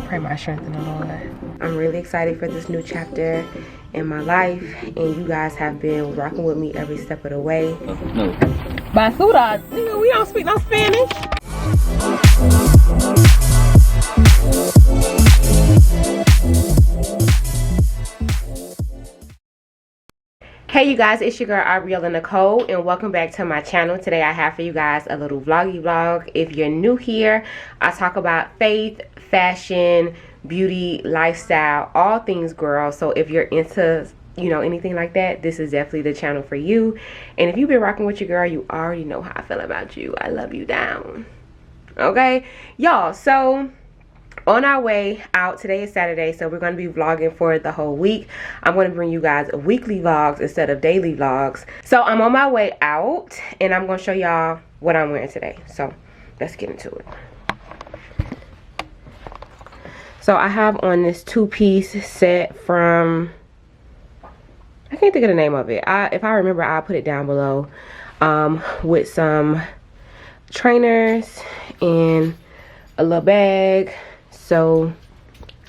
Pray my strength in the Lord. I'm really excited for this new chapter in my life, and you guys have been rocking with me every step of the way. No. Basura, nigga, we don't speak no Spanish. Hey you guys, it's your girl Arbeilla Nichole, and welcome back to my channel. Today I have for you guys a little vloggy vlog. If you're new here, I talk about faith, fashion, beauty, lifestyle, all things girl. So if you're into, you know, anything like that, this is definitely the channel for you. And if you've been rocking with your girl, you already know how I feel about you. I love you down. Okay, y'all, so on our way out, today is Saturday, so we're going to be vlogging for the whole week. I'm going to bring you guys weekly vlogs instead of daily vlogs. So I'm on my way out, and I'm going to show y'all what I'm wearing today. So let's get into it. So I have on this two-piece set from, I can't think of the name of it. If I remember, I'll put it down below, with some trainers and a little bag. So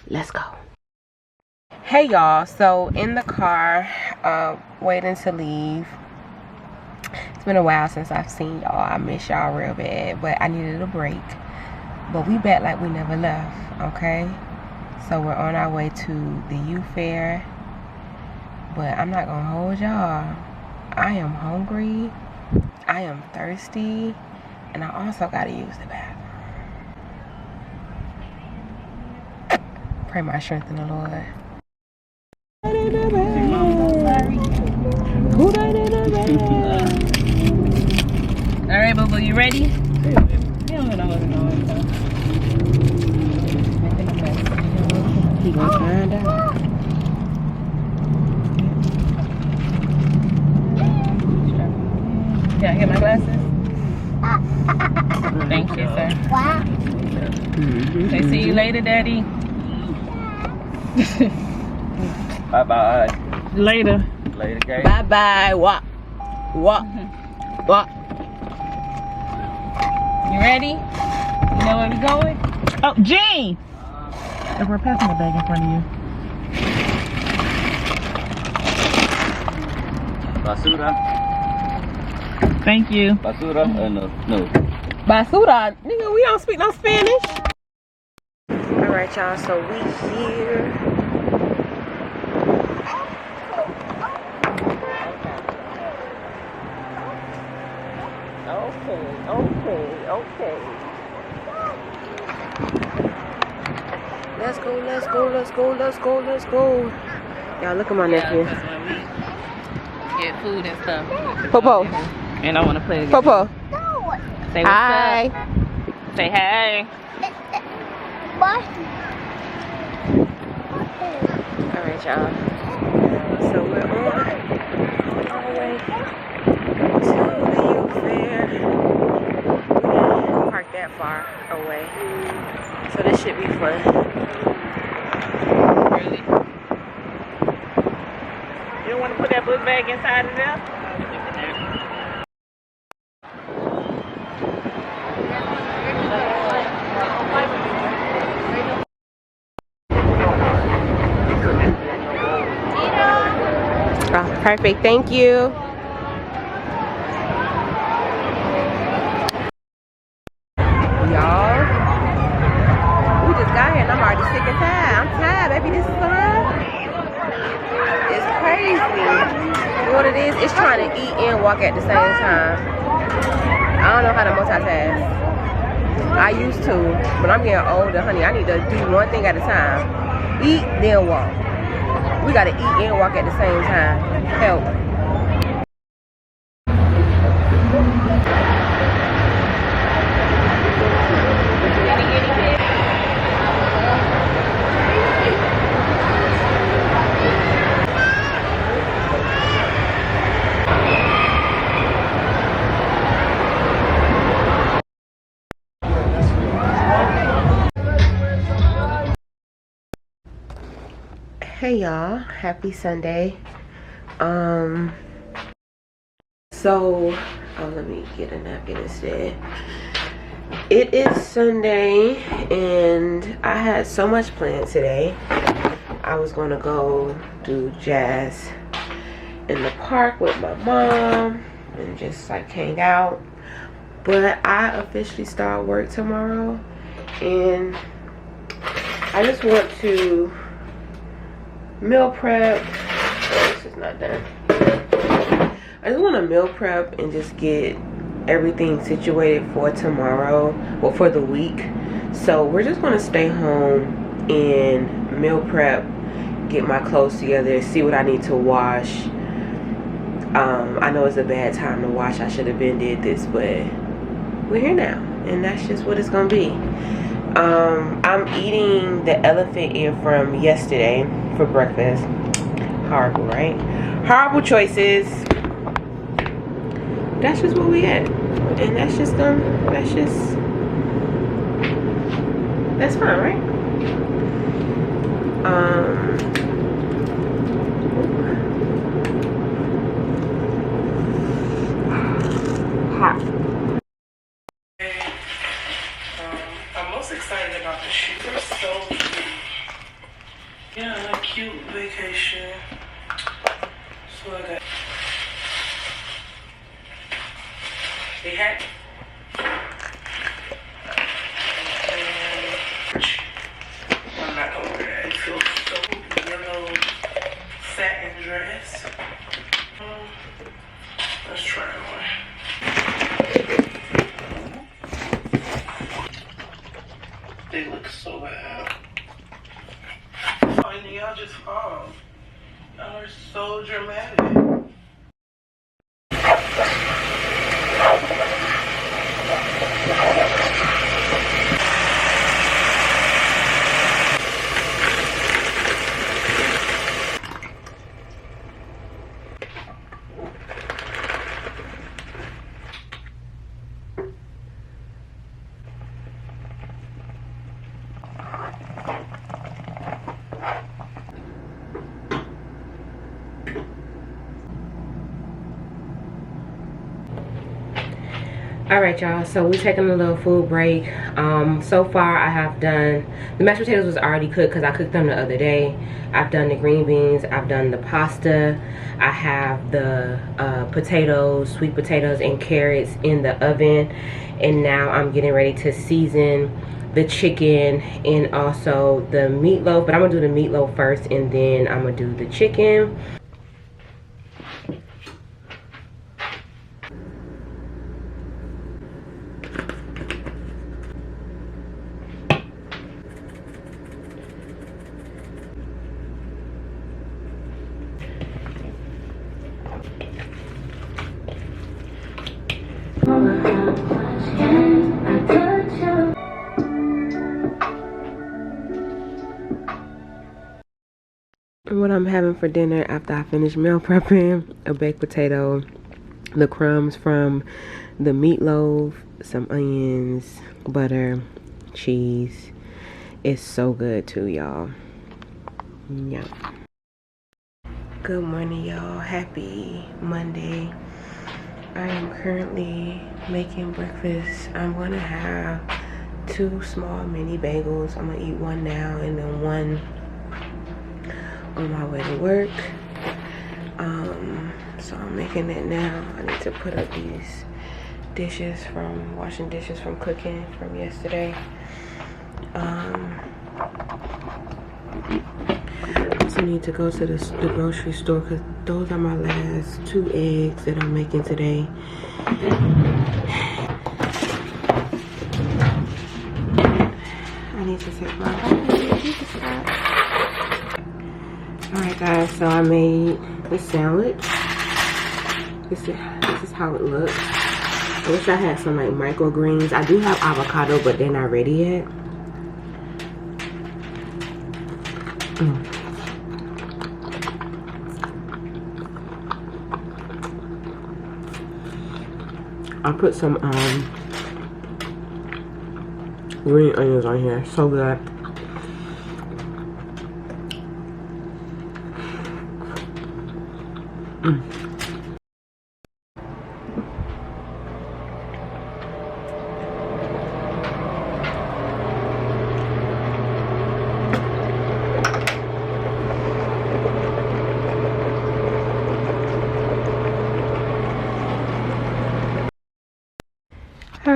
let's go. Hey y'all, so in the car, waiting to leave. It's been a while since I've seen y'all. I miss y'all real bad, but I needed a break. But we back like we never left, okay? So we're on our way to the youth fair, but I'm not gonna hold y'all. I am hungry, I am thirsty, and I also gotta use the bathroom. Pray my strength in the Lord. All right, boo boo, you ready? He gonna find out. Can I get my glasses? Thank you, sir. Okay, see you later, Daddy. Bye-bye. Later. Later, guys. Bye-bye. Walk. Walk. Walk. You ready? You know where we going? Oh, Gene! If we're passing the bag in front of you. Basura. Thank you. Basura. No. Basura. Nigga, we don't speak no Spanish. Alright, y'all. So we here. Okay. Let's go. Y'all, look at my nephew. Get food and stuff. Popo. And I want to play the game. Popo. Say what's Hi. up. Say hey. Alright, y'all. So we're on our way to the youth fair. We didn't park that far away, so this should be fun. Really? You don't want to put that book bag inside of there? Oh, perfect. Thank you. Y'all, we just got here and I'm already sick and tired. I'm tired, baby. This fun. It's crazy. You know what it is? It's trying to eat and walk at the same time. I don't know how to multitask. I used to, but I'm getting older, honey. I need to do one thing at a time. Eat, then walk. We gotta eat and walk at the same time. Help. Hey y'all, happy Sunday. So let me get a napkin instead. It is Sunday and I had so much planned today. I was gonna go do jazz in the park with my mom and just like hang out. But I officially start work tomorrow and I just want to meal prep. Oh, this is not done. I just want to meal prep and just get everything situated for tomorrow, well, for the week. So we're just going to stay home and meal prep, get my clothes together, see what I need to wash. I know it's a bad time to wash. I should have been did this, but we're here now and that's just what it's going to be. I'm eating the elephant ear from yesterday for breakfast. Horrible, right? Horrible choices. That's just what we had, and that's fine, right? Hot. I'm most excited about the shoes. They're so cute. Yeah, a cute vacation. So I got. They had. I'm not gonna wear that. It feels so yellow satin dress. Let's try it on. They look so bad. Oh, and y'all just Y'all are so dramatic. All right, y'all, so we're taking a little food break. So far I have done the mashed potatoes was already cooked because I cooked them the other day. I've done the green beans, I've done the pasta, I have the potatoes, sweet potatoes and carrots in the oven, and now I'm getting ready to season the chicken and also the meatloaf. But I'm gonna do the meatloaf first and then I'm gonna do the chicken. What I'm having for dinner after I finish meal prepping: a baked potato, the crumbs from the meatloaf, some onions, butter, cheese. It's so good too, y'all. Yeah. Good morning, y'all. Happy Monday. I am currently making breakfast. I'm gonna have 2 small mini bagels. I'm gonna eat one now and then one on my way to work. So I'm making it now. I need to put up these dishes from washing dishes from cooking from yesterday. Also need to go to the grocery store because those are my last 2 eggs that I'm making today. I need to take my Alright guys, so I made the sandwich. This is how it looks. I wish I had some like microgreens. I do have avocado, but they're not ready yet. I put some green onions on here. So good.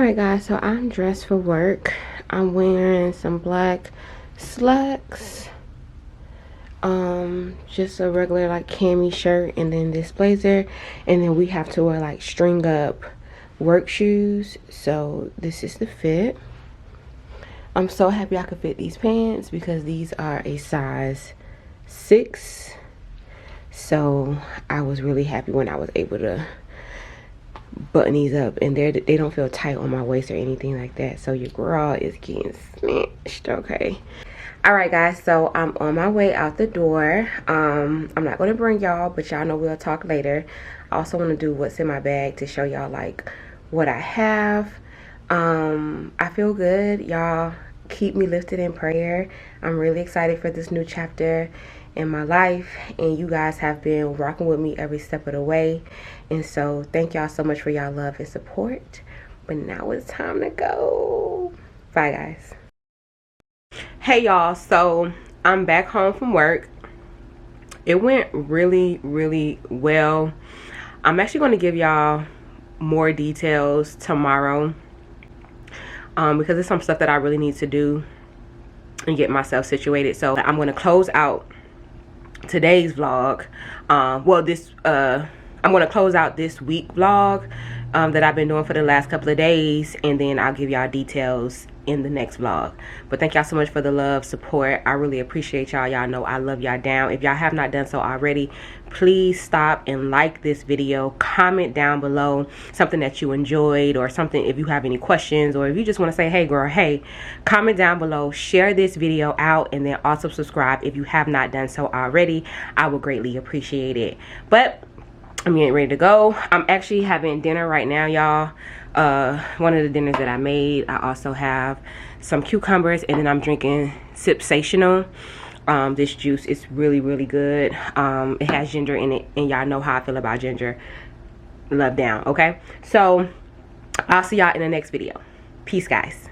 Alright guys, so I'm dressed for work. I'm wearing some black slacks, just a regular like cami shirt, and then this blazer, and then we have to wear like string up work shoes. So this is the fit. I'm so happy I could fit these pants because these are a size 6. So I was really happy when I was able to button these up, and they don't feel tight on my waist or anything like that. So your girl is getting smashed. Okay. All right guys, so I'm on my way out the door. I'm not going to bring y'all, but y'all know we'll talk later. I also want to do what's in my bag to show y'all like what I have. I feel good, y'all. Keep me lifted in prayer. I'm really excited for this new chapter in my life, and you guys have been rocking with me every step of the way, and so thank y'all so much for y'all love and support. But now it's time to go. Bye guys. Hey y'all, so I'm back home from work. It went really well. I'm actually going to give y'all more details tomorrow, because there's some stuff that I really need to do and get myself situated. So I'm going to close out today's vlog. I'm going to close out this week vlog that I've been doing for the last couple of days, and then I'll give y'all details in the next vlog. But thank y'all so much for the love, support. I really appreciate y'all. Y'all know I love y'all down. If y'all have not done so already, please stop and like this video. Comment down below something that you enjoyed, or something if you have any questions, or if you just want to say, hey girl, hey. Comment down below, share this video out, and then also subscribe if you have not done so already. I would greatly appreciate it. But I'm getting ready to go. I'm actually having dinner right now, y'all. One of the dinners that I made. I also have some cucumbers, and then I'm drinking Sipsational. This juice is really good. It has ginger in it, and y'all know how I feel about ginger. Love down. Okay, so I'll see y'all in the next video. Peace guys.